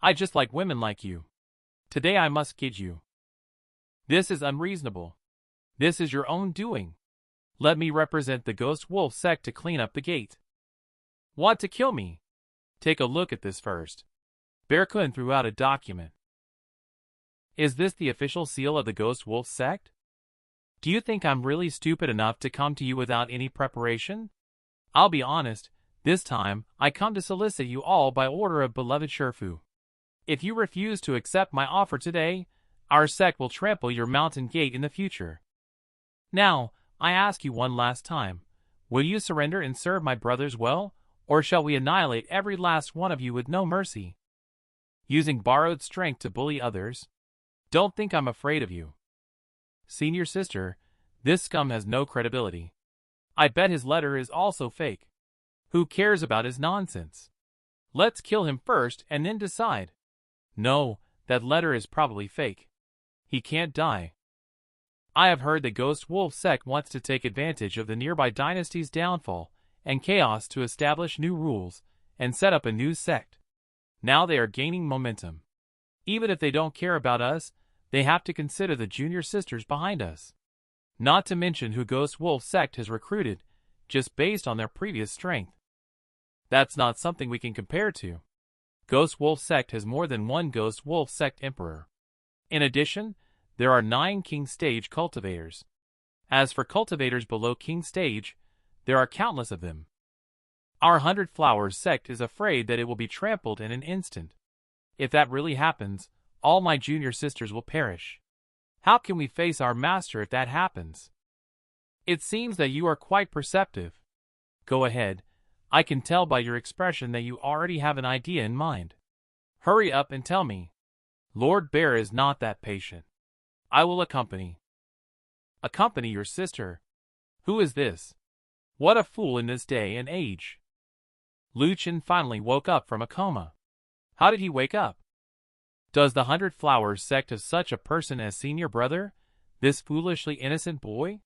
I just like women like you. Today I must kid you. This is unreasonable. This is your own doing. Let me represent the Ghost Wolf sect to clean up the gate. Want to kill me? Take a look at this first. Bear-kun threw out a document. Is this the official seal of the Ghost Wolf sect? Do you think I'm really stupid enough to come to you without any preparation? I'll be honest, this time I come to solicit you all by order of beloved Shifu. If you refuse to accept my offer today, our sect will trample your mountain gate in the future. Now, I ask you one last time, will you surrender and serve my brothers well, or shall we annihilate every last one of you with no mercy? Using borrowed strength to bully others? Don't think I'm afraid of you. Senior sister, this scum has no credibility. I bet his letter is also fake. Who cares about his nonsense? Let's kill him first and then decide. No, that letter is probably fake. He can't die. I have heard the Ghost Wolf sect wants to take advantage of the nearby dynasty's downfall and chaos to establish new rules and set up a new sect. Now they are gaining momentum. Even if they don't care about us, they have to consider the junior sisters behind us. Not to mention who Ghost Wolf sect has recruited, just based on their previous strength. That's not something we can compare to. Ghost Wolf sect has more than one Ghost Wolf sect emperor. In addition, there are 9 king stage cultivators. As for cultivators below king stage, there are countless of them. Our 100 Flowers sect is afraid that it will be trampled in an instant. If that really happens, all my junior sisters will perish. How can we face our master if that happens? It seems that you are quite perceptive. Go ahead. I can tell by your expression that you already have an idea in mind. Hurry up and tell me. Lord Bear is not that patient. I will accompany. Accompany your sister? Who is this? What a fool in this day and age. Lu Chen finally woke up from a coma. How did he wake up? Does the 100 Flowers sect have such a person as senior brother, this foolishly innocent boy?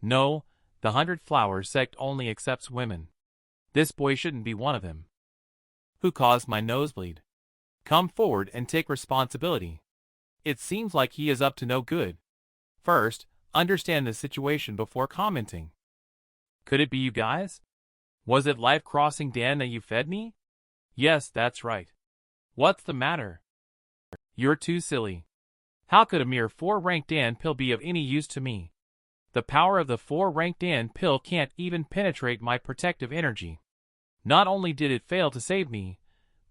No, the 100 Flowers sect only accepts women. This boy shouldn't be one of them. Who caused my nosebleed? Come forward and take responsibility. It seems like he is up to no good. First, understand the situation before commenting. Could it be you guys? Was it life-crossing Dan that you fed me? Yes, that's right. What's the matter? You're too silly. How could a mere 4-rank Dan pill be of any use to me? The power of the 4-rank Dan pill can't even penetrate my protective energy. Not only did it fail to save me,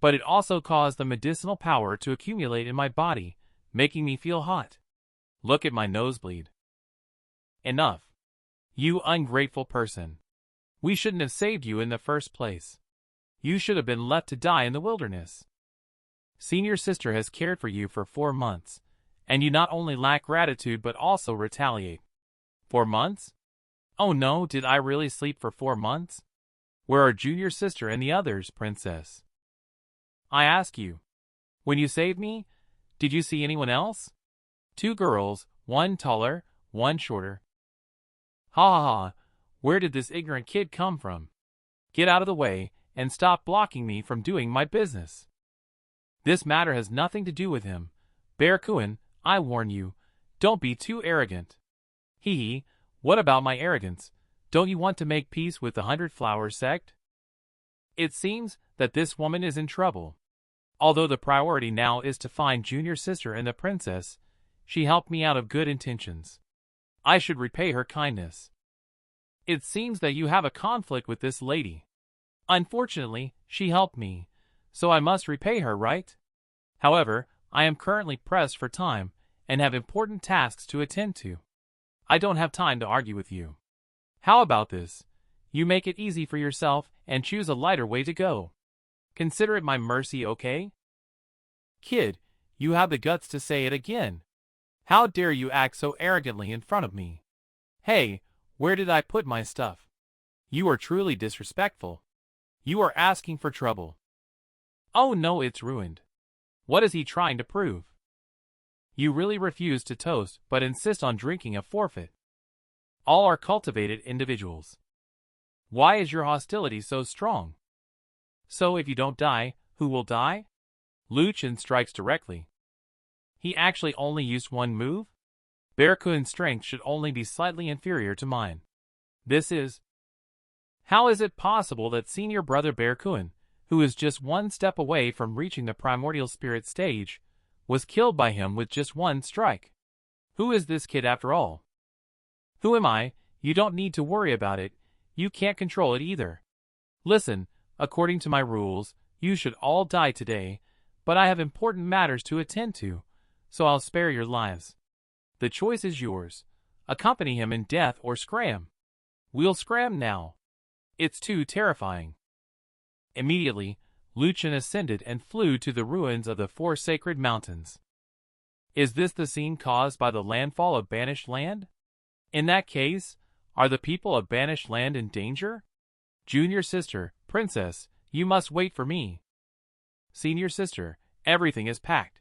but it also caused the medicinal power to accumulate in my body, making me feel hot. Look at my nosebleed. Enough. You ungrateful person. We shouldn't have saved you in the first place. You should have been left to die in the wilderness. Senior sister has cared for you for 4 months, and you not only lack gratitude but also retaliate. 4 months? Oh no, did I really sleep for 4 months? Where are junior sister and the others, princess? I ask you. When you saved me, did you see anyone else? 2 girls, one taller, one shorter. Ha ha ha, where did this ignorant kid come from? Get out of the way, and stop blocking me from doing my business. This matter has nothing to do with him. Bear-kun, I warn you, don't be too arrogant. Hee hee, what about my arrogance? Don't you want to make peace with the 100 Flowers sect? It seems that this woman is in trouble. Although the priority now is to find junior sister and the princess, she helped me out of good intentions. I should repay her kindness. It seems that you have a conflict with this lady. Unfortunately, she helped me, so I must repay her, right? However, I am currently pressed for time and have important tasks to attend to. I don't have time to argue with you. How about this? You make it easy for yourself and choose a lighter way to go. Consider it my mercy, okay? Kid, you have the guts to say it again. How dare you act so arrogantly in front of me? Hey, where did I put my stuff? You are truly disrespectful. You are asking for trouble. Oh no, it's ruined. What is he trying to prove? You really refuse to toast but insist on drinking a forfeit. All are cultivated individuals. Why is your hostility so strong? So if you don't die, who will die? Lu Chen strikes directly. He actually only used one move? Bearcoon's strength should only be slightly inferior to mine. This is... How is it possible that senior brother Bearcoon, who is just one step away from reaching the primordial spirit stage, was killed by him with just one strike? Who is this kid after all? Who am I? You don't need to worry about it. You can't control it either. Listen, according to my rules, you should all die today, but I have important matters to attend to, so I'll spare your lives. The choice is yours. Accompany him in death or scram. We'll scram now. It's too terrifying. Immediately, Lu Chen ascended and flew to the ruins of the four sacred mountains. Is this the scene caused by the landfall of Banished Land? In that case, are the people of Banished Land in danger? Junior sister, princess, you must wait for me. Senior sister, everything is packed.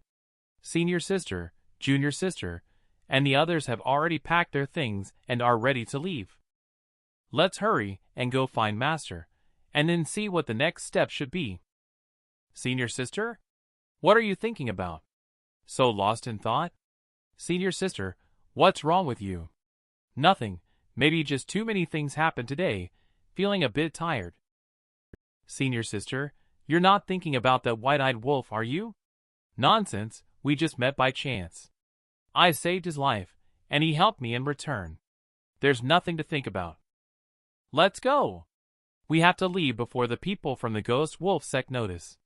Senior sister, junior sister, and the others have already packed their things and are ready to leave. Let's hurry and go find Master, and then see what the next step should be. Senior sister? What are you thinking about? So lost in thought? Senior sister, what's wrong with you? Nothing, maybe just too many things happened today, feeling a bit tired. Senior sister, you're not thinking about that white-eyed wolf, are you? Nonsense, we just met by chance. I saved his life, and he helped me in return. There's nothing to think about. Let's go. We have to leave before the people from the Ghost Wolf sect notice.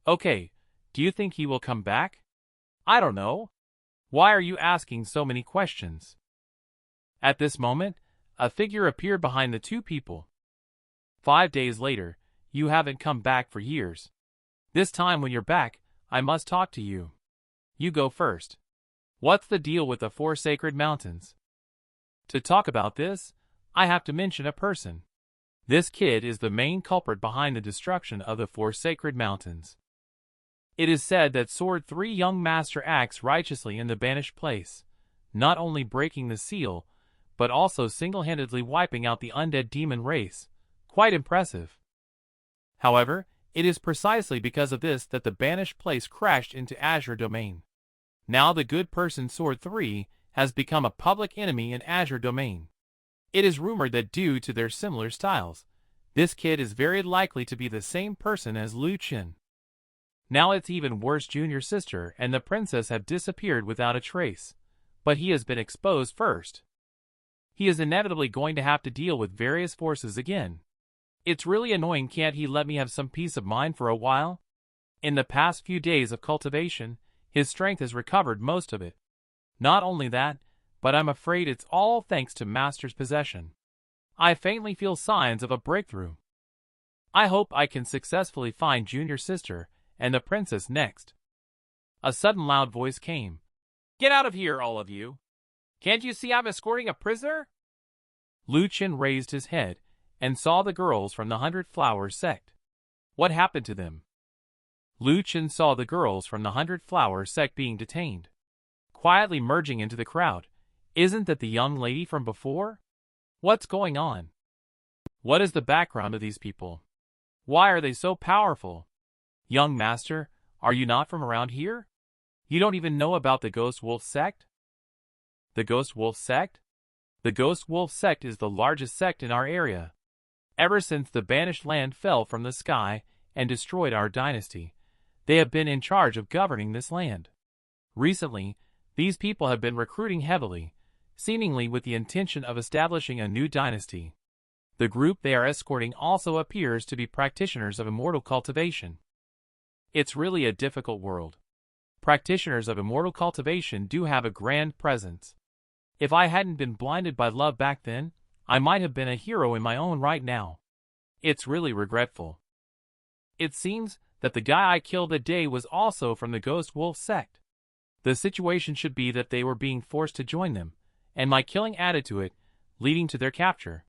Okay, do you think he will come back? I don't know. Why are you asking so many questions? At this moment, a figure appeared behind the two people. 5 days later, you haven't come back for years. This time when you're back, I must talk to you. You go first. What's the deal with the four sacred mountains? To talk about this, I have to mention a person. This kid is the main culprit behind the destruction of the four sacred mountains. It is said that Sword 3 young master acts righteously in the banished place, not only breaking the seal, but also single-handedly wiping out the undead demon race. Quite impressive. However, it is precisely because of this that the banished place crashed into Azure Domain. Now the good person Sword 3 has become a public enemy in Azure Domain. It is rumored that due to their similar styles, this kid is very likely to be the same person as Lu Chen. Now it's even worse. Junior sister and the princess have disappeared without a trace, but he has been exposed first. He is inevitably going to have to deal with various forces again. It's really annoying. Can't he let me have some peace of mind for a while? In the past few days of cultivation, his strength has recovered most of it. Not only that, but I'm afraid it's all thanks to Master's possession. I faintly feel signs of a breakthrough. I hope I can successfully find Junior sister and the princess next. A sudden loud voice came. Get out of here, all of you! Can't you see I'm escorting a prisoner? Lu Chen raised his head and saw the girls from the 100 Flowers sect. What happened to them? Lu Chen saw the girls from the 100 Flowers sect being detained, quietly merging into the crowd. Isn't that the young lady from before? What's going on? What is the background of these people? Why are they so powerful? Young master, are you not from around here? You don't even know about the Ghost Wolf sect? The Ghost Wolf sect? The Ghost Wolf sect is the largest sect in our area. Ever since the Banished Land fell from the sky and destroyed our dynasty, they have been in charge of governing this land. Recently, these people have been recruiting heavily, seemingly with the intention of establishing a new dynasty. The group they are escorting also appears to be practitioners of immortal cultivation. It's really a difficult world. Practitioners of immortal cultivation do have a grand presence. If I hadn't been blinded by love back then, I might have been a hero in my own right now. It's really regretful. It seems that the guy I killed that day was also from the Ghost Wolf sect. The situation should be that they were being forced to join them, and my killing added to it, leading to their capture.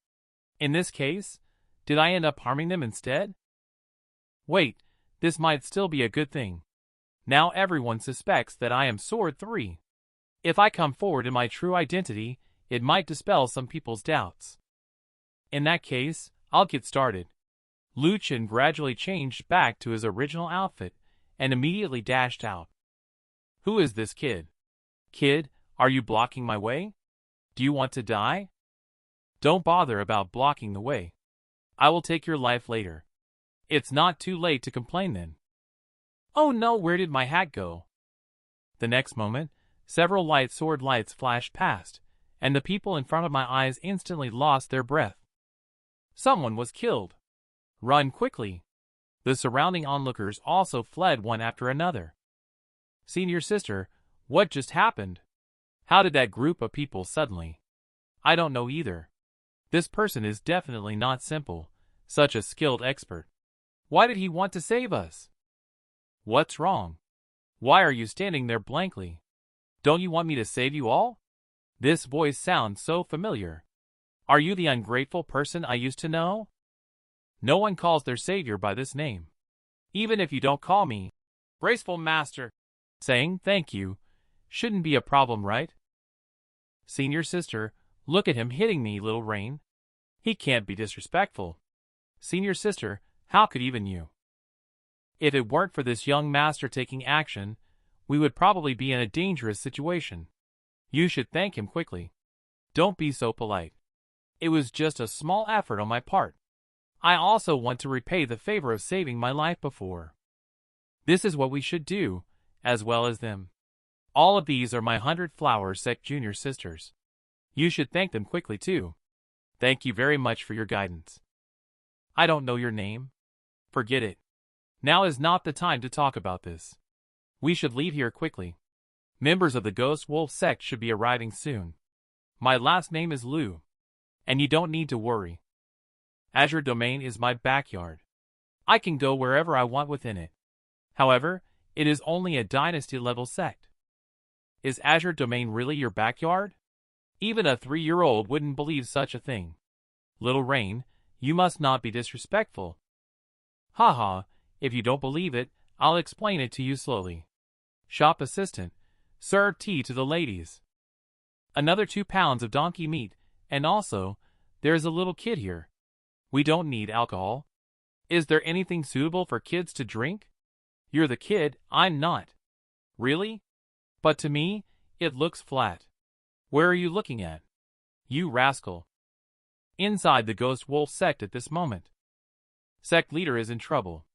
In this case, did I end up harming them instead? Wait, this might still be a good thing. Now everyone suspects that I am Sword 3. If I come forward in my true identity, it might dispel some people's doubts. In that case, I'll get started. Lu Chen gradually changed back to his original outfit and immediately dashed out. Who is this kid? Kid, are you blocking my way? Do you want to die? Don't bother about blocking the way. I will take your life later. It's not too late to complain then. Oh no, where did my hat go? The next moment, several light sword lights flashed past, and the people in front of my eyes instantly lost their breath. Someone was killed. Run quickly. The surrounding onlookers also fled one after another. Senior sister, what just happened? How did that group of people suddenly? I don't know either. This person is definitely not simple, such a skilled expert. Why did he want to save us? What's wrong? Why are you standing there blankly? Don't you want me to save you all? This voice sounds so familiar. Are you the ungrateful person I used to know? No one calls their savior by this name. Even if you don't call me graceful master, saying thank you shouldn't be a problem, right? Senior sister, look at him hitting me, little Rain. He can't be disrespectful. Senior sister, how could even you? If it weren't for this young master taking action, we would probably be in a dangerous situation. You should thank him quickly. Don't be so polite. It was just a small effort on my part. I also want to repay the favor of saving my life before. This is what we should do, as well as them. All of these are my 100 Flower Sect junior sisters. You should thank them quickly too. Thank you very much for your guidance. I don't know your name. Forget it. Now is not the time to talk about this. We should leave here quickly. Members of the Ghost Wolf Sect should be arriving soon. My last name is Lu. And you don't need to worry. Azure Domain is my backyard. I can go wherever I want within it. However, it is only a dynasty-level sect. Is Azure Domain really your backyard? Even a 3-year-old wouldn't believe such a thing. Little Rain, you must not be disrespectful. Haha, if you don't believe it, I'll explain it to you slowly. Shop assistant, serve tea to the ladies. Another 2 pounds of donkey meat, and also, there's a little kid here. We don't need alcohol. Is there anything suitable for kids to drink? You're the kid, I'm not. Really? But to me, it looks flat. Where are you looking at? You rascal. Inside the Ghost Wolf Sect at this moment. Sect leader is in trouble.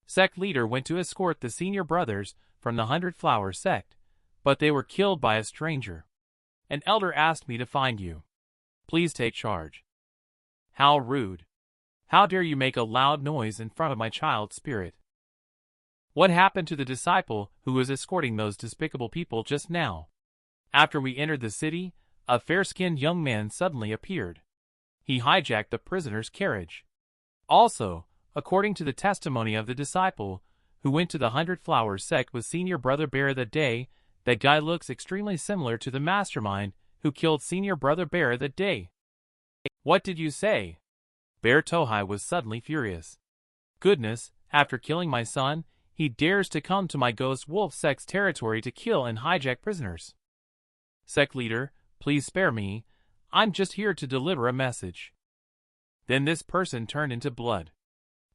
Sect leader went to escort the senior brothers from the 100 Flower Sect, but they were killed by a stranger. An elder asked me to find you. Please take charge. How rude. How dare you make a loud noise in front of my child spirit? What happened to the disciple who was escorting those despicable people just now? After we entered the city, a fair-skinned young man suddenly appeared. He hijacked the prisoner's carriage. Also, according to the testimony of the disciple, who went to the 100 Flower Sect with Senior Brother Bear that day, that guy looks extremely similar to the mastermind who killed Senior Brother Bear that day. What did you say? Bear Tohai was suddenly furious. Goodness, after killing my son, he dares to come to my Ghost Wolf Sect's territory to kill and hijack prisoners. Sect leader, please spare me. I'm just here to deliver a message. Then this person turned into blood.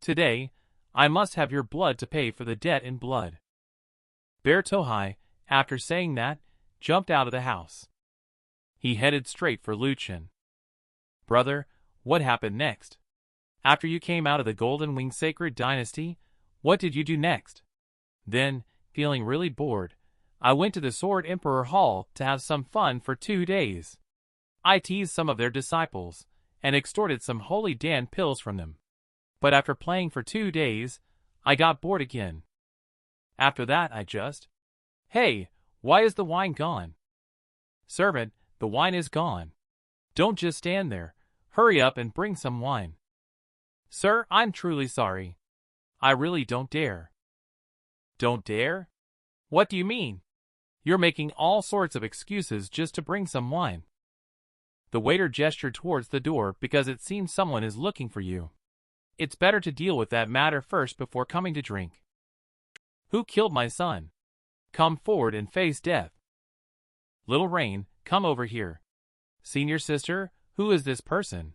Today, I must have your blood to pay for the debt in blood. Bear Tohai, after saying that, jumped out of the house. He headed straight for Lu Chen. Brother, what happened next? After you came out of the Golden Wing Sacred Dynasty, what did you do next? Then, feeling really bored, I went to the Sword Emperor Hall to have some fun for 2 days. I teased some of their disciples, and extorted some holy Dan pills from them. But after playing for 2 days, I got bored again. After that I just... Hey, why is the wine gone? Servant, the wine is gone. Don't just stand there. Hurry up and bring some wine. Sir, I'm truly sorry. I really don't dare. Don't dare? What do you mean? You're making all sorts of excuses just to bring some wine. The waiter gestured towards the door because it seems someone is looking for you. It's better to deal with that matter first before coming to drink. Who killed my son? Come forward and face death. Little Rain, come over here. Senior sister, who is this person?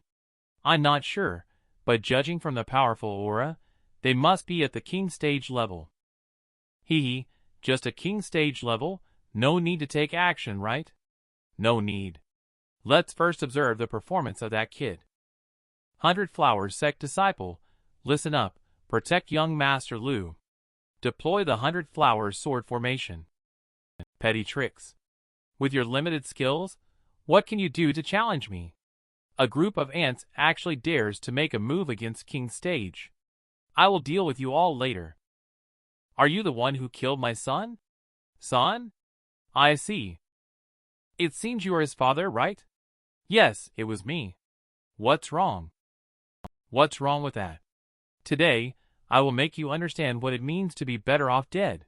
I'm not sure, but judging from the powerful aura, they must be at the king stage level. Hee, just a king stage level, no need to take action, right? No need. Let's first observe the performance of that kid. 100 Flowers Sect Disciple, listen up, protect young Master Lu. Deploy the 100 Flowers Sword Formation. Petty tricks. With your limited skills, what can you do to challenge me? A group of ants actually dares to make a move against King Stage. I will deal with you all later. Are you the one who killed my son? Son? I see. It seems you are his father, right? Yes, it was me. What's wrong? What's wrong with that? Today, I will make you understand what it means to be better off dead.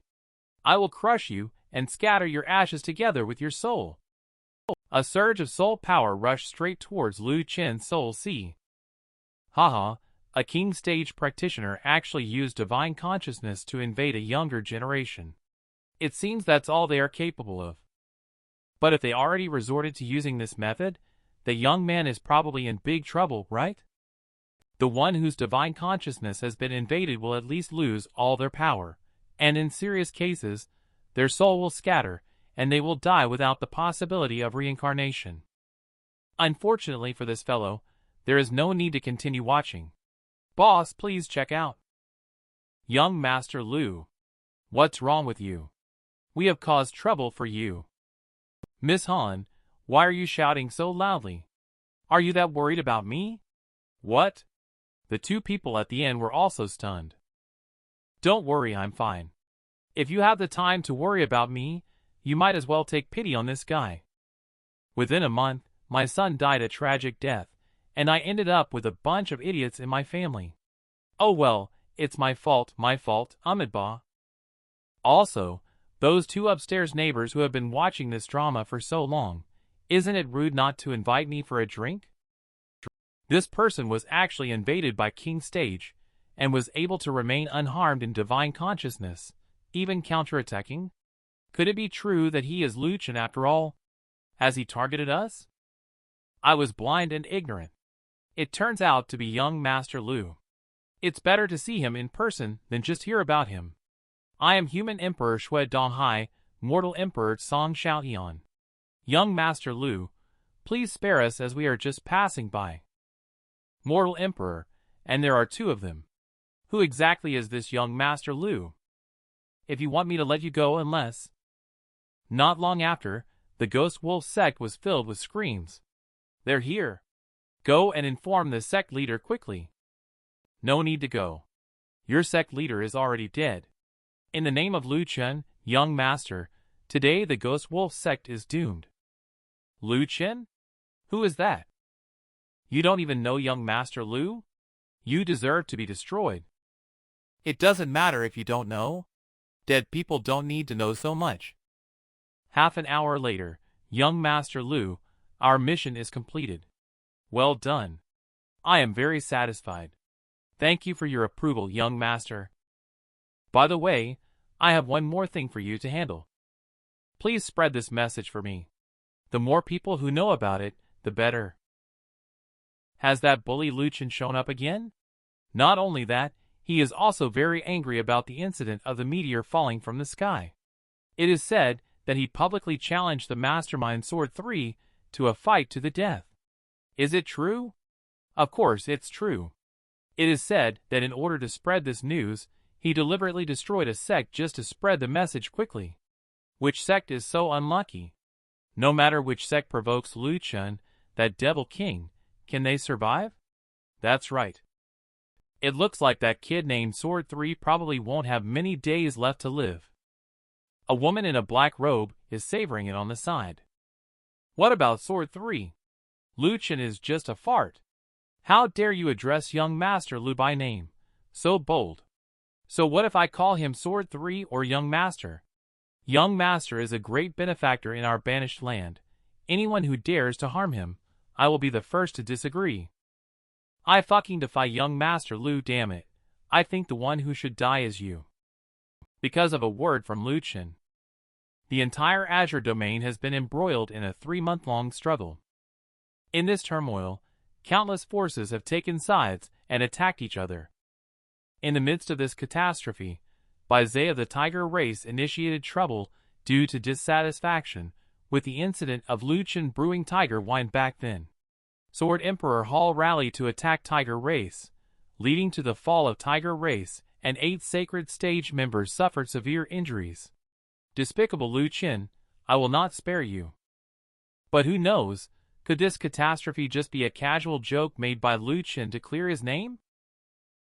I will crush you and scatter your ashes together with your soul. A surge of soul power rushed straight towards Lu Chen's soul sea. Haha, a king stage practitioner actually used divine consciousness to invade a younger generation. It seems that's all they are capable of. But if they already resorted to using this method, the young man is probably in big trouble, right? The one whose divine consciousness has been invaded will at least lose all their power, and in serious cases, their soul will scatter, and they will die without the possibility of reincarnation. Unfortunately for this fellow, there is no need to continue watching. Boss, please check out. Young Master Lu. What's wrong with you? We have caused trouble for you. Miss Han, why are you shouting so loudly? Are you that worried about me? What? The two people at the end were also stunned. Don't worry, I'm fine. If you have the time to worry about me, you might as well take pity on this guy. Within a month, my son died a tragic death, and I ended up with a bunch of idiots in my family. Oh well, it's my fault, Ahmedba. Also, those two upstairs neighbors who have been watching this drama for so long, isn't it rude not to invite me for a drink? This person was actually invaded by King Stage, and was able to remain unharmed in divine consciousness, even counterattacking? Could it be true that he is Lu Chen after all? Has he targeted us? I was blind and ignorant. It turns out to be young Master Lu. It's better to see him in person than just hear about him. I am Human Emperor Shui Donghai, Mortal Emperor Song Xiaoyan. Young Master Lu, please spare us as we are just passing by. Mortal Emperor, and there are two of them. Who exactly is this young Master Lu? If you want me to let you go unless... Not long after, the Ghost Wolf sect was filled with screams. They're here. Go and inform the sect leader quickly. No need to go. Your sect leader is already dead. In the name of Lu Chen, young master, today the Ghost Wolf sect is doomed. Lu Chen? Who is that? You don't even know young Master Lu? You deserve to be destroyed. It doesn't matter if you don't know. Dead people don't need to know so much. Half an hour later, young Master Lu, our mission is completed. Well done. I am very satisfied. Thank you for your approval, young master. By the way, I have one more thing for you to handle. Please spread this message for me. The more people who know about it, the better. Has that bully Lu Chen shown up again? Not only that, he is also very angry about the incident of the meteor falling from the sky. It is said that he publicly challenged the Mastermind Sword 3 to a fight to the death. Is it true? Of course it's true. It is said that in order to spread this news, he deliberately destroyed a sect just to spread the message quickly. Which sect is so unlucky? No matter which sect provokes Lu Chen, that devil king, can they survive? That's right. It looks like that kid named Sword 3 probably won't have many days left to live. A woman in a black robe is savoring it on the side. What about Sword 3? Lu Chen is just a fart. How dare you address young Master Lu by name? So bold. So what if I call him Sword 3 or Young Master? Young Master is a great benefactor in our banished land. Anyone who dares to harm him, I will be the first to disagree. I fucking defy young Master Lu, damn it. I think the one who should die is you. Because of a word from Lu Chen. The entire Azure domain has been embroiled in a 3-month-long struggle. In this turmoil, countless forces have taken sides and attacked each other. In the midst of this catastrophe, Bai Zhe of the tiger race initiated trouble due to dissatisfaction with the incident of Lu Chen brewing tiger wine back then. Sword Emperor Hall rallied to attack tiger race, leading to the fall of tiger race, and 8 sacred stage members suffered severe injuries. Despicable Lu Chen, I will not spare you. But who knows, could this catastrophe just be a casual joke made by Lu Chen to clear his name?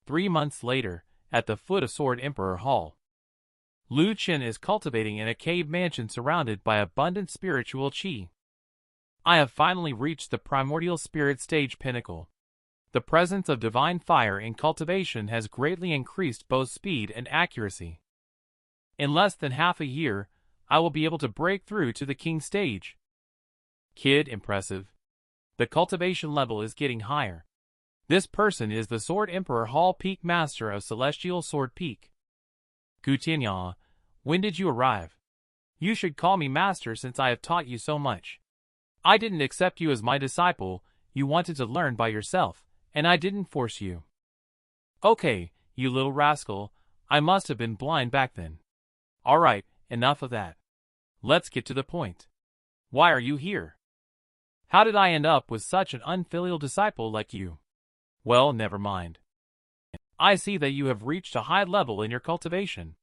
3 months later, at the foot of Sword Emperor Hall, Lu Chen is cultivating in a cave mansion surrounded by abundant spiritual qi. I have finally reached the primordial spirit stage pinnacle. The presence of divine fire in cultivation has greatly increased both speed and accuracy. In less than half a year, I will be able to break through to the king stage. Kid, impressive. The cultivation level is getting higher. This person is the Sword Emperor Hall Peak Master of Celestial Sword Peak. Gu Tianhua, when did you arrive? You should call me master since I have taught you so much. I didn't accept you as my disciple, you wanted to learn by yourself, and I didn't force you. Okay, you little rascal, I must have been blind back then. Alright, enough of that. Let's get to the point. Why are you here? How did I end up with such an unfilial disciple like you? Well, never mind. I see that you have reached a high level in your cultivation.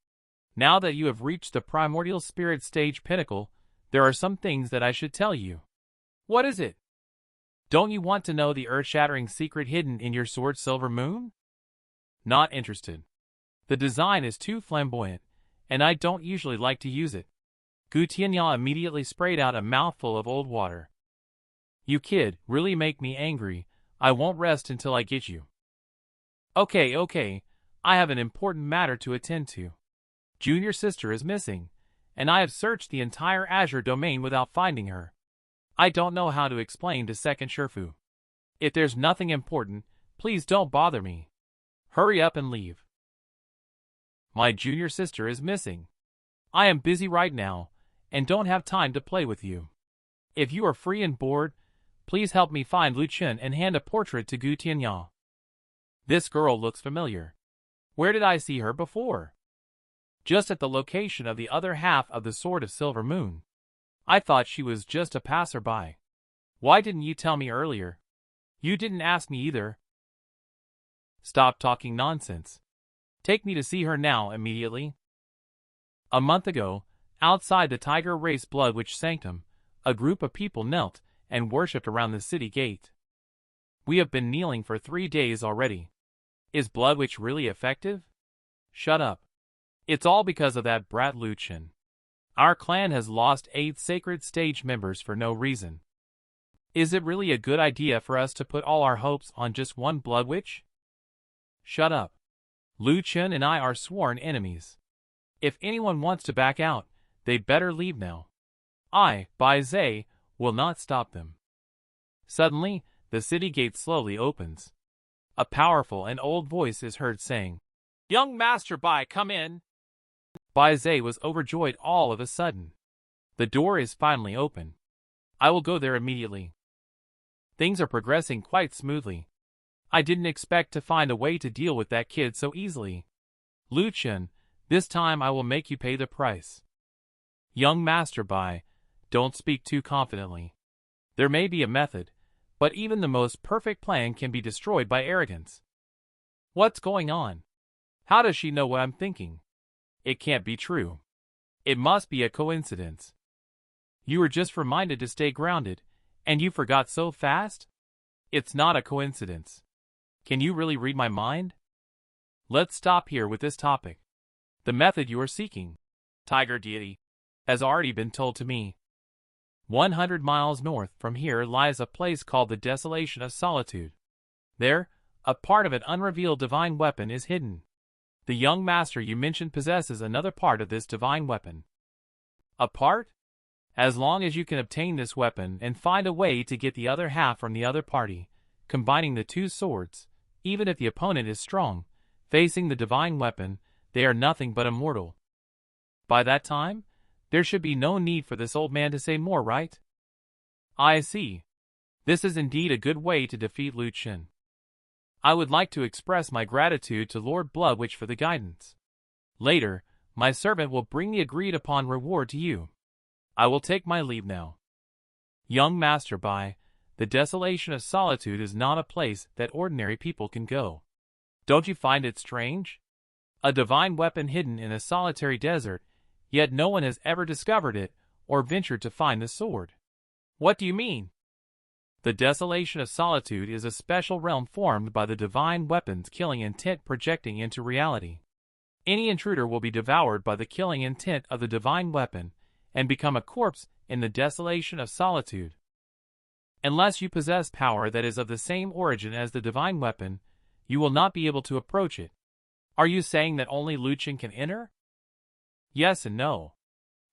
Now that you have reached the primordial spirit stage pinnacle, there are some things that I should tell you. What is it? Don't you want to know the earth-shattering secret hidden in your sword Silver Moon? Not interested. The design is too flamboyant, and I don't usually like to use it. Gu Tianhua immediately sprayed out a mouthful of old water. You kid, really make me angry. I won't rest until I get you. Okay, I have an important matter to attend to. Junior sister is missing, and I have searched the entire Azure domain without finding her. I don't know how to explain to second Shifu. If there's nothing important, please don't bother me. Hurry up and leave. My junior sister is missing. I am busy right now, and don't have time to play with you. If you are free and bored, please help me find Lu Chen and hand a portrait to Gu Tianhua. This girl looks familiar. Where did I see her before? Just at the location of the other half of the Sword of Silver Moon. I thought she was just a passerby. Why didn't you tell me earlier? You didn't ask me either. Stop talking nonsense. Take me to see her now immediately. A month ago, outside the Tiger Race Blood Witch Sanctum, a group of people knelt and worshipped around the city gate. We have been kneeling for 3 days already. Is Blood Witch really effective? Shut up. It's all because of that brat Lu Chen. Our clan has lost 8 sacred stage members for no reason. Is it really a good idea for us to put all our hopes on just one Blood Witch? Shut up. Lu Chen and I are sworn enemies. If anyone wants to back out, they better leave now. I, Bai Zhe, will not stop them. Suddenly, the city gate slowly opens. A powerful and old voice is heard saying, "Young Master Bai, come in." Bai Zhe was overjoyed all of a sudden. The door is finally open. I will go there immediately. Things are progressing quite smoothly. I didn't expect to find a way to deal with that kid so easily. Lu Chen, this time I will make you pay the price. Young Master Bai, don't speak too confidently. There may be a method, but even the most perfect plan can be destroyed by arrogance. What's going on? How does she know what I'm thinking? It can't be true. It must be a coincidence. You were just reminded to stay grounded, and you forgot so fast? It's not a coincidence. Can you really read my mind? Let's stop here with this topic. The method you are seeking, Tiger Deity, has already been told to me. 100 miles north from here lies a place called the Desolation of Solitude. There, a part of an unrevealed divine weapon is hidden. The young master you mentioned possesses another part of this divine weapon. A part? As long as you can obtain this weapon and find a way to get the other half from the other party, combining the 2 swords, even if the opponent is strong, facing the divine weapon, they are nothing but immortal. By that time, there should be no need for this old man to say more, right? I see. This is indeed a good way to defeat Lu Chen. I would like to express my gratitude to Lord Bloodwitch for the guidance. Later, my servant will bring the agreed-upon reward to you. I will take my leave now. Young master, the desolation of solitude is not a place that ordinary people can go. Don't you find it strange? A divine weapon hidden in a solitary desert, yet no one has ever discovered it or ventured to find the sword. What do you mean? The desolation of solitude is a special realm formed by the divine weapon's killing intent projecting into reality. Any intruder will be devoured by the killing intent of the divine weapon and become a corpse in the desolation of solitude. Unless you possess power that is of the same origin as the divine weapon, you will not be able to approach it. Are you saying that only Lu Chen can enter? Yes and no.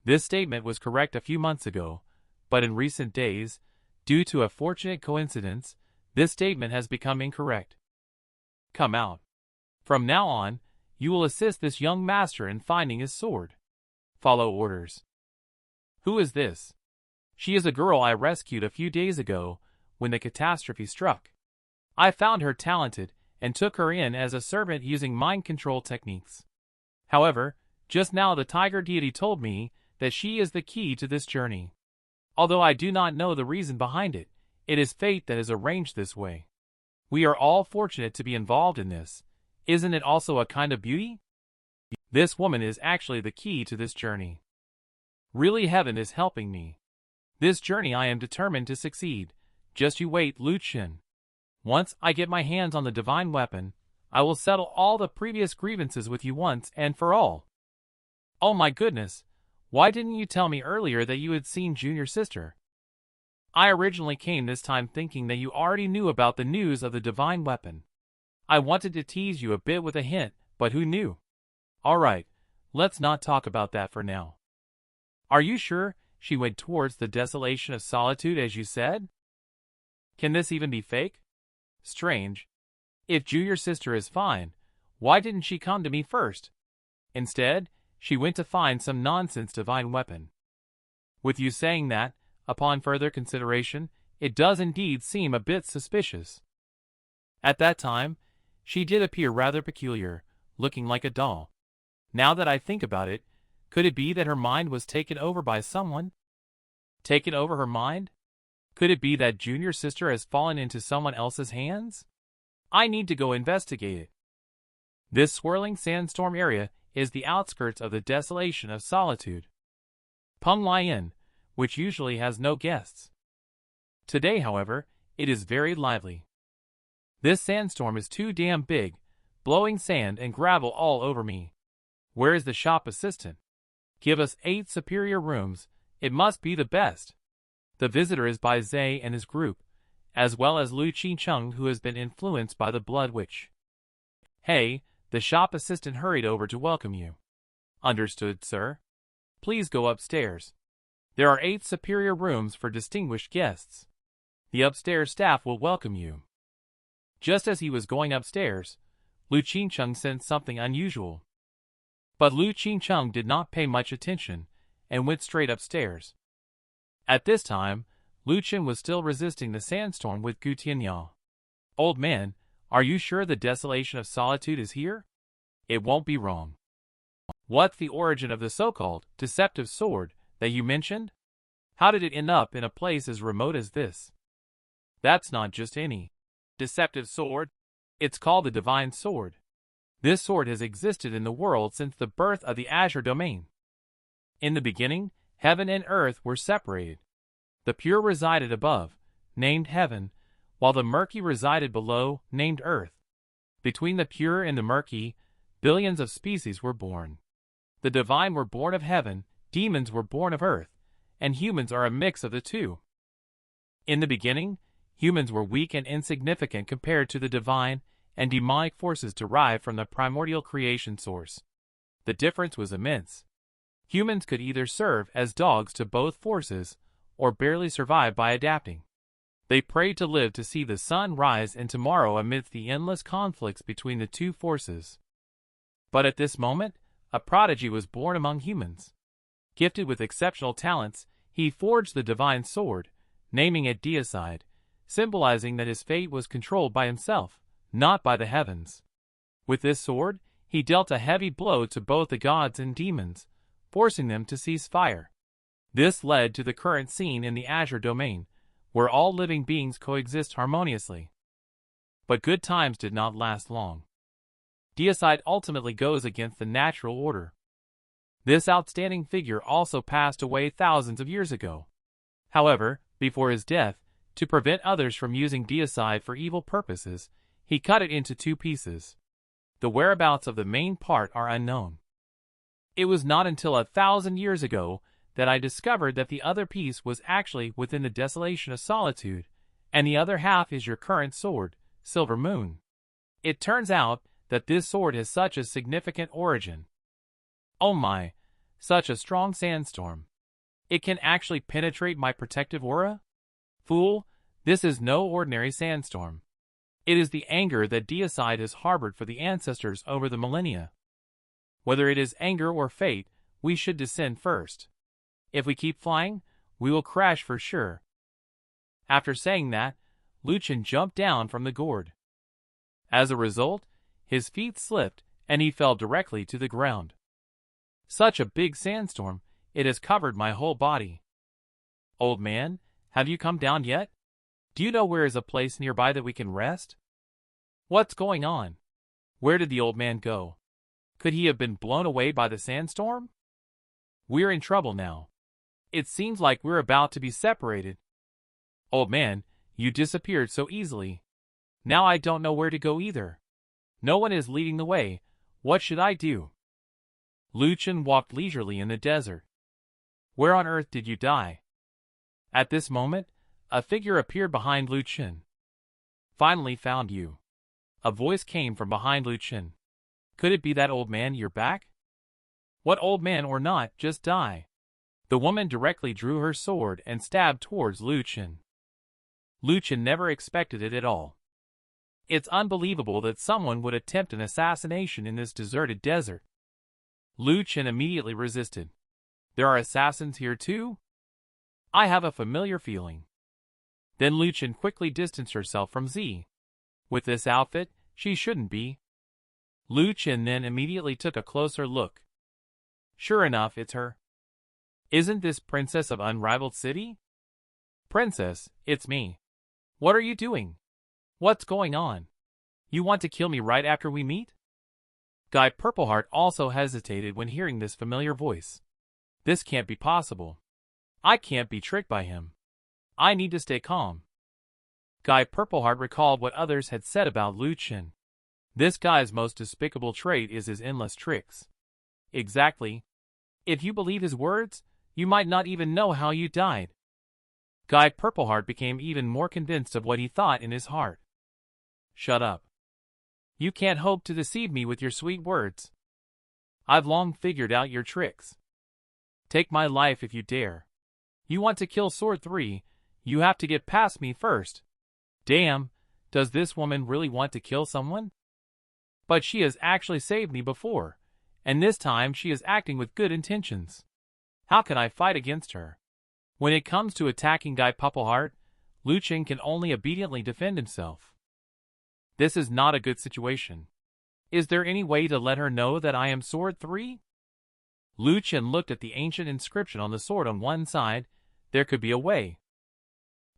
This statement was correct a few months ago, but in recent days, due to a fortunate coincidence, this statement has become incorrect. Come out. From now on, you will assist this young master in finding his sword. Follow orders. Who is this? She is a girl I rescued a few days ago when the catastrophe struck. I found her talented and took her in as a servant using mind control techniques. However, just now the tiger deity told me that she is the key to this journey. Although I do not know the reason behind it, it is fate that has arranged this way. We are all fortunate to be involved in this. Isn't it also a kind of beauty? This woman is actually the key to this journey. Really, heaven is helping me. This journey I am determined to succeed. Just you wait, Lu Chen. Once I get my hands on the divine weapon, I will settle all the previous grievances with you once and for all. Oh my goodness, why didn't you tell me earlier that you had seen Junior Sister? I originally came this time thinking that you already knew about the news of the divine weapon. I wanted to tease you a bit with a hint, but who knew? Alright, let's not talk about that for now. Are you sure she went towards the desolation of solitude as you said? Can this even be fake? Strange. If Junior Sister is fine, why didn't she come to me first? Instead, she went to find some nonsense divine weapon. With you saying that, upon further consideration, it does indeed seem a bit suspicious. At that time, she did appear rather peculiar, looking like a doll. Now that I think about it, could it be that her mind was taken over by someone? Taken over her mind? Could it be that Junior Sister has fallen into someone else's hands? I need to go investigate it. This swirling sandstorm area is the outskirts of the desolation of solitude. Peng Lian, which usually has no guests. Today, however, it is very lively. This sandstorm is too damn big, blowing sand and gravel all over me. Where is the shop assistant? Give us 8 superior rooms, it must be the best. The visitor is by Zhe and his group, as well as Lu Chen, who has been influenced by the Blood Witch. Hey, the shop assistant hurried over to welcome you. Understood, sir. Please go upstairs. There are 8 superior rooms for distinguished guests. The upstairs staff will welcome you. Just as he was going upstairs, Lu Chen sensed something unusual. But Lu Chen did not pay much attention and went straight upstairs. At this time, Lu Chen was still resisting the sandstorm with Gu Tianyao. Old man, are you sure the desolation of solitude is here? It won't be wrong. What's the origin of the so-called deceptive sword that you mentioned? How did it end up in a place as remote as this? That's not just any deceptive sword. It's called the divine sword. This sword has existed in the world since the birth of the Azure domain. In the beginning, heaven and earth were separated. The pure resided above, named heaven, while the murky resided below, named earth. Between the pure and the murky, billions of species were born. The divine were born of heaven, demons were born of earth, and humans are a mix of the two. In the beginning, humans were weak and insignificant compared to the divine and demonic forces derived from the primordial creation source. The difference was immense. Humans could either serve as dogs to both forces, or barely survive by adapting. They prayed to live to see the sun rise and tomorrow amidst the endless conflicts between the two forces. But at this moment, a prodigy was born among humans. Gifted with exceptional talents, he forged the divine sword, naming it deicide, symbolizing that his fate was controlled by himself, not by the heavens. With this sword, he dealt a heavy blow to both the gods and demons, forcing them to cease fire. This led to the current scene in the Azure domain, where all living beings coexist harmoniously. But good times did not last long. Deicide ultimately goes against the natural order. This outstanding figure also passed away thousands of years ago. However, before his death, to prevent others from using deicide for evil purposes, he cut it into two pieces. The whereabouts of the main part are unknown. It was not until 1,000 years ago that I discovered that the other piece was actually within the Desolation of Solitude, and the other half is your current sword, Silver Moon. It turns out that this sword has such a significant origin. Oh my, such a strong sandstorm. It can actually penetrate my protective aura? Fool, this is no ordinary sandstorm. It is the anger that deicide has harbored for the ancestors over the millennia. Whether it is anger or fate, we should descend first. If we keep flying, we will crash for sure. After saying that, Lu Chen jumped down from the gourd. As a result, his feet slipped and he fell directly to the ground. Such a big sandstorm, it has covered my whole body. Old man, have you come down yet? Do you know where is a place nearby that we can rest? What's going on? Where did the old man go? Could he have been blown away by the sandstorm? We're in trouble now. It seems like we're about to be separated. Old man, you disappeared so easily. Now I don't know where to go either. No one is leading the way. What should I do? Lu Chen walked leisurely in the desert. Where on earth did you die? At this moment, a figure appeared behind Lu Chen. Finally found you. A voice came from behind Lu Chen. Could it be that old man you're back? What old man or not, just die. The woman directly drew her sword and stabbed towards Lu Chen. Lu Chen never expected it at all. It's unbelievable that someone would attempt an assassination in this deserted desert. Lu Chen immediately resisted. There are assassins here too? I have a familiar feeling. Then Lu Chen quickly distanced herself from Z. With this outfit, she shouldn't be. Lu Chen then immediately took a closer look. Sure enough, it's her. Isn't this princess of unrivaled city? Princess, it's me. What are you doing? What's going on? You want to kill me right after we meet? Guy Purpleheart also hesitated when hearing this familiar voice. This can't be possible. I can't be tricked by him. I need to stay calm. Guy Purpleheart recalled what others had said about Lu Chen. This guy's most despicable trait is his endless tricks. Exactly. If you believe his words, you might not even know how you died. Guy Purpleheart became even more convinced of what he thought in his heart. Shut up. You can't hope to deceive me with your sweet words. I've long figured out your tricks. Take my life if you dare. You want to kill Sword 3, you have to get past me first. Damn, does this woman really want to kill someone? But she has actually saved me before, and this time she is acting with good intentions. How can I fight against her? When it comes to attacking Guy Purpleheart, Lu Chen can only obediently defend himself. This is not a good situation. Is there any way to let her know that I am Sword 3? Lu Chen looked at the ancient inscription on the sword on one side. There could be a way.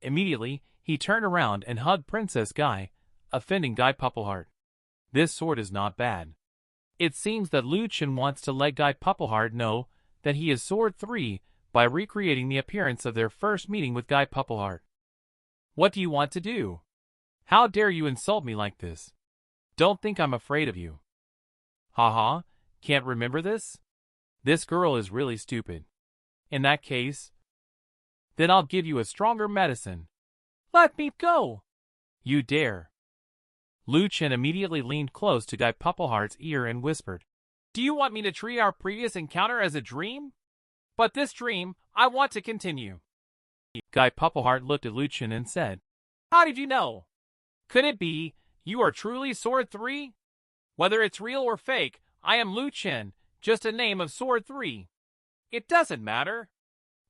Immediately, he turned around and hugged Princess Guy, offending Guy Purpleheart. This sword is not bad. It seems that Lu Chen wants to let Guy Purpleheart know that he is Sword 3 by recreating the appearance of their first meeting with Guy Purpleheart. What do you want to do? How dare you insult me like this? Don't think I'm afraid of you. Haha, can't remember this? This girl is really stupid. In that case, then I'll give you a stronger medicine. Let me go! You dare. Lu Chen immediately leaned close to Guy Purpleheart's ear and whispered, Do you want me to treat our previous encounter as a dream? But this dream, I want to continue. Guy Purpleheart looked at Lu Chen and said, How did you know? Could it be you are truly Sword 3? Whether it's real or fake, I am Lu Chen, just a name of Sword 3. It doesn't matter.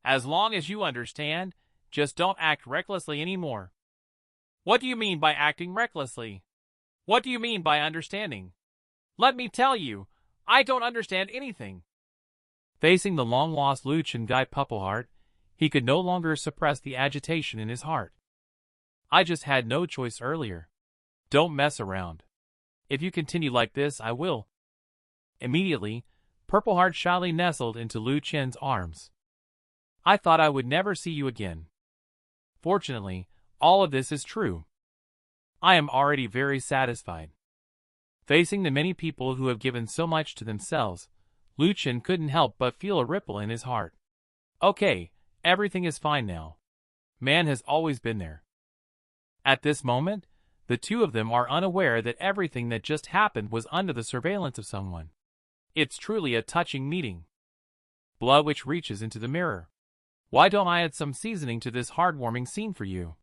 As long as you understand, just don't act recklessly anymore. What do you mean by acting recklessly? What do you mean by understanding? Let me tell you, I don't understand anything. Facing the long-lost Lu Chen guy Puppleheart, he could no longer suppress the agitation in his heart. I just had no choice earlier. Don't mess around. If you continue like this, I will. Immediately, Purpleheart shyly nestled into Lu Chen's arms. I thought I would never see you again. Fortunately, all of this is true. I am already very satisfied. Facing the many people who have given so much to themselves, Lu Chen couldn't help but feel a ripple in his heart. Okay, everything is fine now. Man has always been there. At this moment, the two of them are unaware that everything that just happened was under the surveillance of someone. It's truly a touching meeting. Blood which reaches into the mirror. Why don't I add some seasoning to this heartwarming scene for you?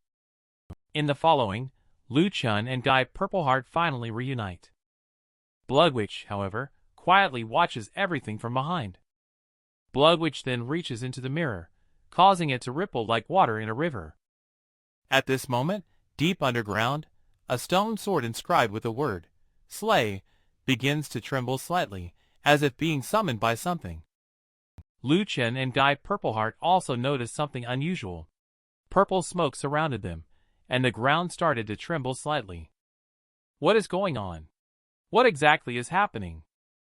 In the following, Lu Chen and Guy Purpleheart finally reunite. Bloodwitch, however, quietly watches everything from behind. Bloodwitch then reaches into the mirror, causing it to ripple like water in a river. At this moment, deep underground, a stone sword inscribed with the word, Slay, begins to tremble slightly, as if being summoned by something. Lu Chen and Guy Purpleheart also noticed something unusual. Purple smoke surrounded them, and the ground started to tremble slightly. What is going on? What exactly is happening?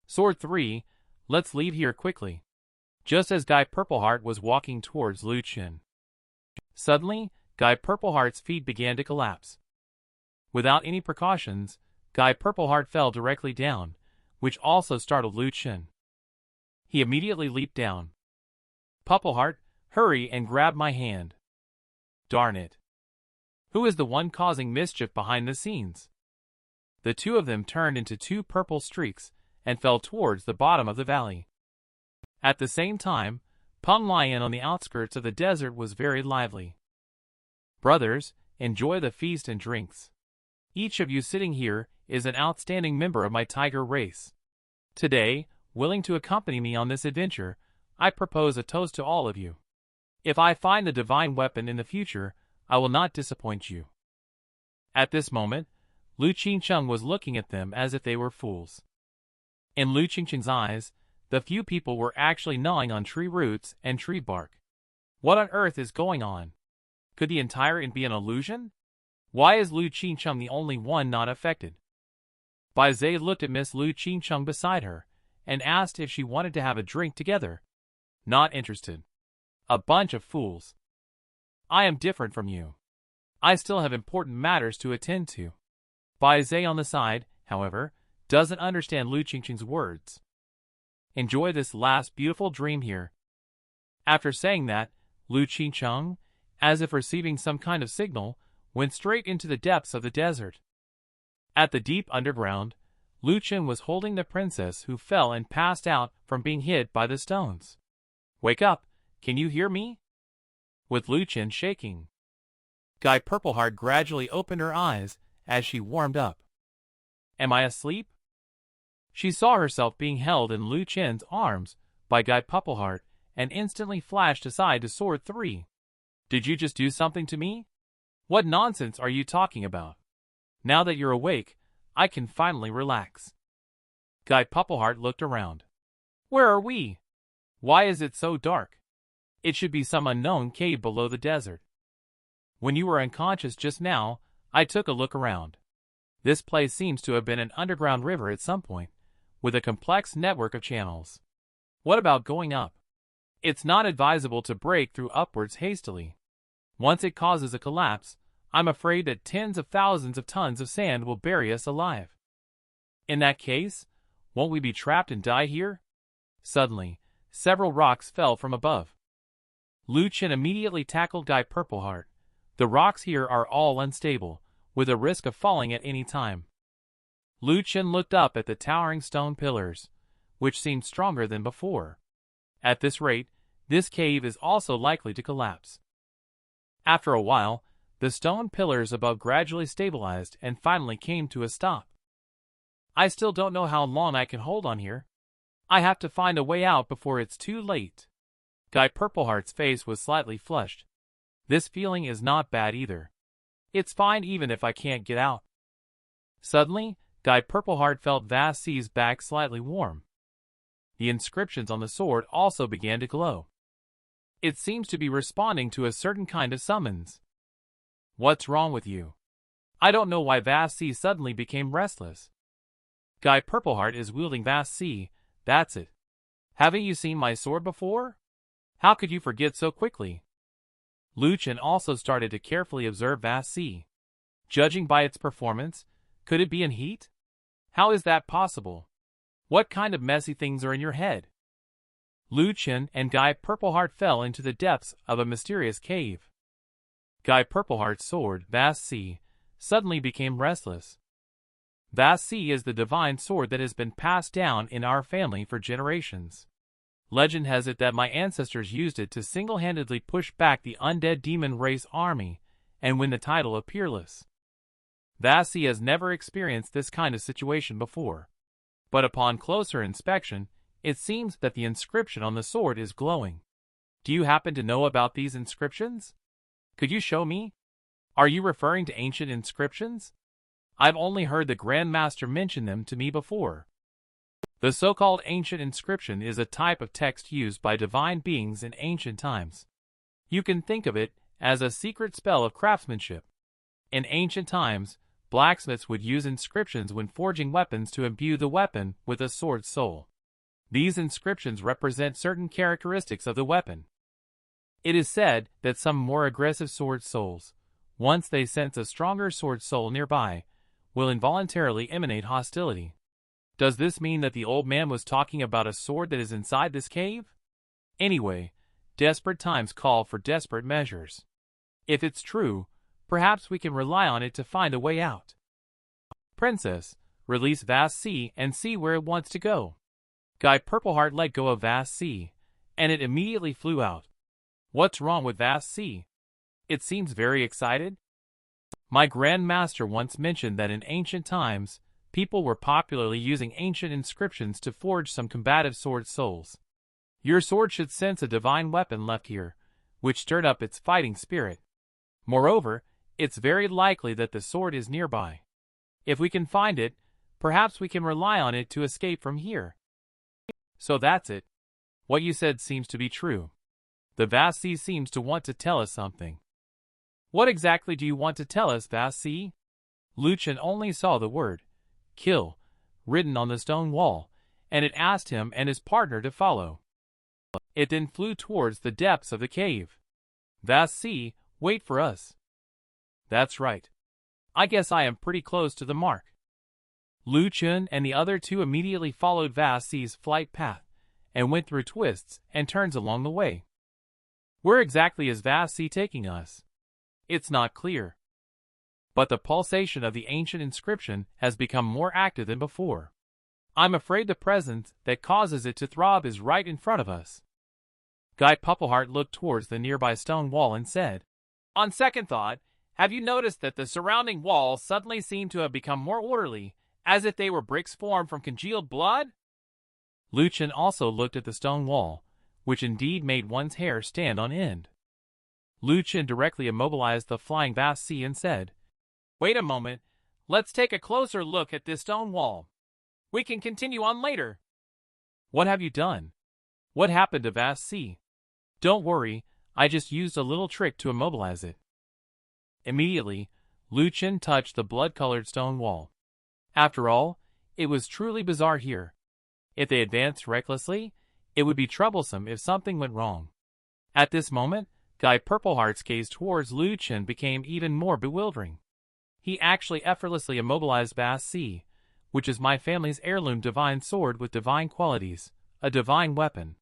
Sword 3, let's leave here quickly. Just as Guy Purpleheart was walking towards Lu Chen. Suddenly, Guy Purpleheart's feet began to collapse. Without any precautions, Guy Purpleheart fell directly down, which also startled Lu Chen. He immediately leaped down. Purpleheart, hurry and grab my hand. Darn it. Who is the one causing mischief behind the scenes? The two of them turned into two purple streaks and fell towards the bottom of the valley. At the same time, Peng Lion on the outskirts of the desert was very lively. Brothers, enjoy the feast and drinks. Each of you sitting here is an outstanding member of my tiger race. Today, willing to accompany me on this adventure, I propose a toast to all of you. If I find the divine weapon in the future, I will not disappoint you. At this moment, Lu Qingcheng was looking at them as if they were fools. In Lu Qingcheng's eyes, the few people were actually gnawing on tree roots and tree bark. What on earth is going on? Could the entire inn be an illusion? Why is Lu Qingcheng the only one not affected? Bai Zhe looked at Miss Lu Qingcheng beside her and asked if she wanted to have a drink together. Not interested. A bunch of fools. I am different from you. I still have important matters to attend to. Bai Zhe on the side, however, doesn't understand Lu Qingcheng's words. Enjoy this last beautiful dream here. After saying that, Lu Qingcheng, as if receiving some kind of signal, went straight into the depths of the desert. At the deep underground, Lu Chen was holding the princess who fell and passed out from being hit by the stones. Wake up, can you hear me? With Lu Chen shaking. Guy Purpleheart gradually opened her eyes as she warmed up. Am I asleep? She saw herself being held in Lu Chen's arms by Guy Purpleheart and instantly flashed aside to Sword 3. Did you just do something to me? What nonsense are you talking about? Now that you're awake, I can finally relax. Guy Purpleheart looked around. Where are we? Why is it so dark? It should be some unknown cave below the desert. When you were unconscious just now, I took a look around. This place seems to have been an underground river at some point, with a complex network of channels. What about going up? It's not advisable to break through upwards hastily. Once it causes a collapse, I'm afraid that tens of thousands of tons of sand will bury us alive. In that case, won't we be trapped and die here? Suddenly, several rocks fell from above. Lu Chen immediately tackled Guy Purpleheart. The rocks here are all unstable, with a risk of falling at any time. Lu Chen looked up at the towering stone pillars, which seemed stronger than before. At this rate, this cave is also likely to collapse. After a while, the stone pillars above gradually stabilized and finally came to a stop. I still don't know how long I can hold on here. I have to find a way out before it's too late. Guy Purpleheart's face was slightly flushed. This feeling is not bad either. It's fine even if I can't get out. Suddenly, Guy Purpleheart felt Vast C's back slightly warm. The inscriptions on the sword also began to glow. It seems to be responding to a certain kind of summons. What's wrong with you? I don't know why Vast C suddenly became restless. Guy Purpleheart is wielding Vast C, that's it. Haven't you seen my sword before? How could you forget so quickly? Lu Chen also started to carefully observe Vast C. Judging by its performance, could it be in heat? How is that possible? What kind of messy things are in your head? Lu Chen and Guy Purpleheart fell into the depths of a mysterious cave. Guy Purpleheart's sword, Vast C, suddenly became restless. Vast C is the divine sword that has been passed down in our family for generations. Legend has it that my ancestors used it to single-handedly push back the undead demon race army and win the title of Peerless. Vast C has never experienced this kind of situation before. But upon closer inspection, it seems that the inscription on the sword is glowing. Do you happen to know about these inscriptions? Could you show me? Are you referring to ancient inscriptions? I've only heard the Grand Master mention them to me before. The so-called ancient inscription is a type of text used by divine beings in ancient times. You can think of it as a secret spell of craftsmanship. In ancient times, blacksmiths would use inscriptions when forging weapons to imbue the weapon with a sword's soul. These inscriptions represent certain characteristics of the weapon. It is said that some more aggressive sword souls, once they sense a stronger sword soul nearby, will involuntarily emanate hostility. Does this mean that the old man was talking about a sword that is inside this cave? Anyway, desperate times call for desperate measures. If it's true, perhaps we can rely on it to find a way out. Princess, release Vast C and see where it wants to go. Guy Purpleheart let go of Vast C, and it immediately flew out. What's wrong with Vast C? It seems very excited. My Grand Master once mentioned that in ancient times, people were popularly using ancient inscriptions to forge some combative sword souls. Your sword should sense a divine weapon left here, which stirred up its fighting spirit. Moreover, it's very likely that the sword is nearby. If we can find it, perhaps we can rely on it to escape from here. So that's it. What you said seems to be true. The Vast C seems to want to tell us something. What exactly do you want to tell us, Vast C? Lu Chen only saw the word, kill, written on the stone wall, and it asked him and his partner to follow. It then flew towards the depths of the cave. Vast C, wait for us. That's right. I guess I am pretty close to the mark. Lu Chen and the other two immediately followed Vast C's flight path and went through twists and turns along the way. Where exactly is Vast C taking us? It's not clear. But the pulsation of the ancient inscription has become more active than before. I'm afraid the presence that causes it to throb is right in front of us. Guy Purpleheart looked towards the nearby stone wall and said, On second thought, have you noticed that the surrounding walls suddenly seem to have become more orderly, as if they were bricks formed from congealed blood? Lu Chen also looked at the stone wall, which indeed made one's hair stand on end. Lu Chen directly immobilized the flying Vast C and said, Wait a moment, let's take a closer look at this stone wall. We can continue on later. What have you done? What happened to Vast C? Don't worry, I just used a little trick to immobilize it. Immediately, Lu Chen touched the blood-colored stone wall. After all, it was truly bizarre here. If they advanced recklessly, it would be troublesome if something went wrong. At this moment, Guy Purpleheart's gaze towards Lu Chen became even more bewildering. He actually effortlessly immobilized Vast C, which is my family's heirloom divine sword with divine qualities, a divine weapon.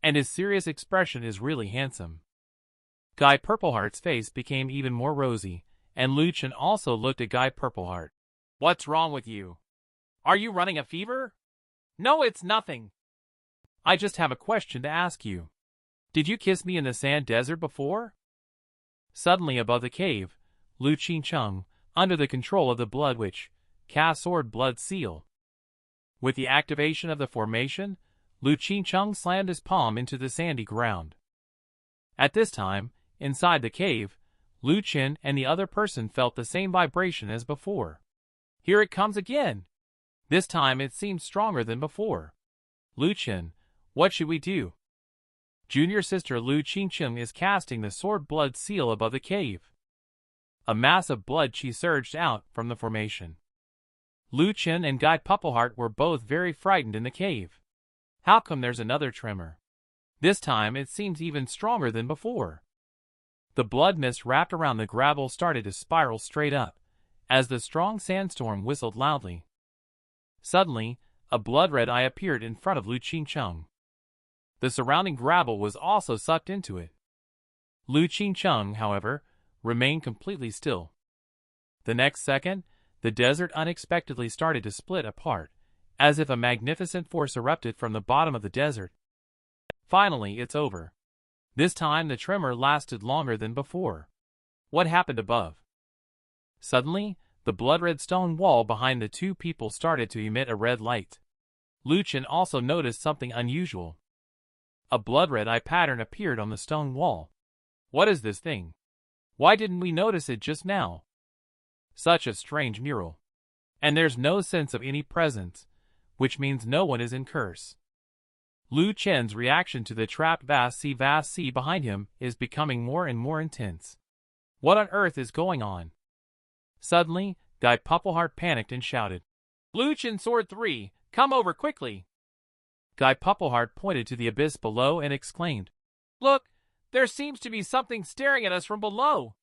And his serious expression is really handsome. Guy Purpleheart's face became even more rosy, and Lu Chen also looked at Guy Purpleheart. What's wrong with you? Are you running a fever? No, it's nothing. I just have a question to ask you. Did you kiss me in the sand desert before? Suddenly above the cave, Lu Chen, under the control of the Blood Witch, cast Sword Blood Seal. With the activation of the formation, Lu Chen slammed his palm into the sandy ground. At this time, inside the cave, Lu Chen and the other person felt the same vibration as before. Here it comes again. This time it seems stronger than before. Lu Chen, what should we do? Junior sister Lu Chen is casting the sword blood seal above the cave. A mass of blood chi surged out from the formation. Lu Chen and Guy Puppleheart were both very frightened in the cave. How come there's another tremor? This time it seems even stronger than before. The blood mist wrapped around the gravel started to spiral straight up, as the strong sandstorm whistled loudly. Suddenly, a blood-red eye appeared in front of Lu Chen. The surrounding gravel was also sucked into it. Lu Chen, however, remained completely still. The next second, the desert unexpectedly started to split apart, as if a magnificent force erupted from the bottom of the desert. Finally, it's over. This time the tremor lasted longer than before. What happened above? Suddenly, the blood-red stone wall behind the two people started to emit a red light. Lu Chen also noticed something unusual. A blood-red eye pattern appeared on the stone wall. What is this thing? Why didn't we notice it just now? Such a strange mural. And there's no sense of any presence, which means no one is in curse. Lu Chen's reaction to the trapped vast sea behind him is becoming more and more intense. What on earth is going on? Suddenly, Guy Puppleheart panicked and shouted, "Lu Chen Sword 3, come over quickly!" Guy Puppleheart pointed to the abyss below and exclaimed, "Look, there seems to be something staring at us from below."